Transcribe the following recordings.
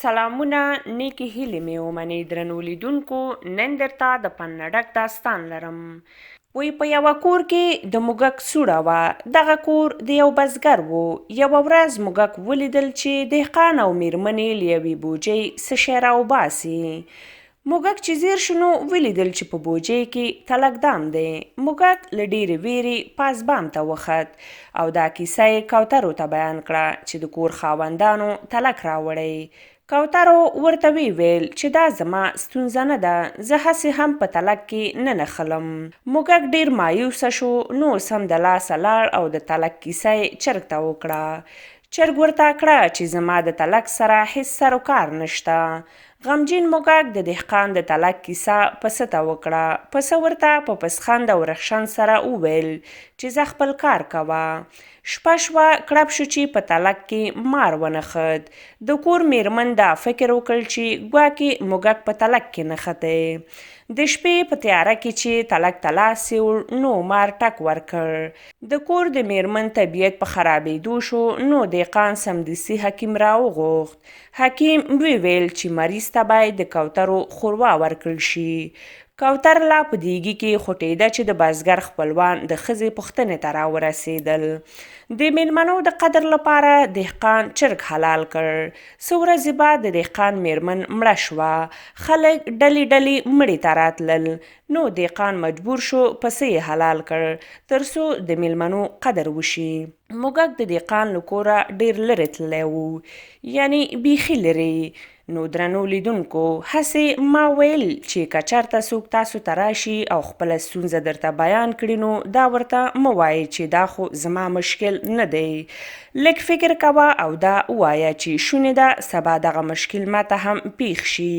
سلامونه نیکې هیلې مې ومنئ درنو لیدونکو. نن درته د پند نه ډک داستان لرم. وی په یوه کور کې د موږک سوړه وه. دغه کور د یو بزګر و. یوه ورځ موږک ولیدل چې دهقان او میرمنې له یوې بوجۍ څه شی راوباسي. موږک چې ځیر شو نو ولیدل چې په بوجۍ کې تلک دام دی. موږک له ډېرې ویرې پاسبام ته وخت او دا کیسه یې کوترو ته بیان کړه چې د کور خاوندانو تلک راوړی. کوترو ورته ویل چې دا زما ستونزه نه ده، زه هسې هم په تلک کې نه نښلم. موږک ډېر مایوسه شو، نور سمدلاسه لاړ او د تلک کیسه یې چرګ ته وکړه. چرګ ورته کړه چې زما د تلک سره هیڅ سر و کار نشته. غمجین موږک د دهقان د تلک کیسه پسه ته وکړه. پسه ورته په پسخند او رخشن سره وویل چې ځه خپل کار کوه. شپه شوه، کړپ شو چې په تلک کې مار ونښت. د کور میرمن دا فکر وکړ چې ګواکې موږک په تلک کې نښتی. د شپې په تیاره کې چې تلک ته لاس یوړ نو مار ټک ورکړ. د کور د میرمن طبیعت په خرابېدو شو نو دهقان سمدستي حکیم راوغوښت. حکیم وویل چې مریض ته باید د کوترو ښوروا ورکړل شي. کوتر لا په دیګي کې خوټېده چې د بزګر خپلوان د ښځې پوښتنې ته راورسېدل. د میلمنو د قدر لپاره دهقان چرګ حلال کړ. څو ورځې بعد د دهقان میرمن مړه شوه. خلک ډلې ډلې مړي ته راتلل. نو دهقان مجبور شو پسه یې حلال کړ تر څو د میلمنو قدر وشي. موږک د دهقان له کوره ډېر لرې تللی و، یعنی بیخي لرې. نو درنو لیدونکو، هسې ما ویل چې که چېرته څوک تاسو ته راشي او خپله ستونزه درته بیان کړي نو دا ورته مه وایئ چې دا خو زما مشکل نه دی. لږ فکر کوه او دا ووایه چې شونې ده سبا دغه مشکل ماته هم پیښ شي.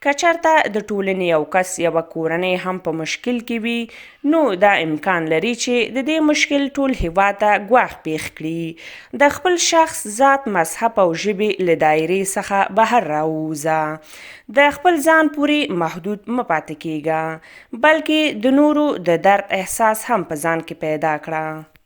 که چېرته د ټولنې یو کس یوه کورنۍ هم په مشکل کې وي نو دا امکان لري چې د دې مشکل ټول هېواد ته ګواښ پیښ کړي. د خپل شخص، ذات، مذهب او ژبې له دایرې څخه بهر راووځه. د خپل ځان پورې محدود مه پاتې کېږه، بلکې د نورو د درد احساس هم په ځان کې پیدا کړه.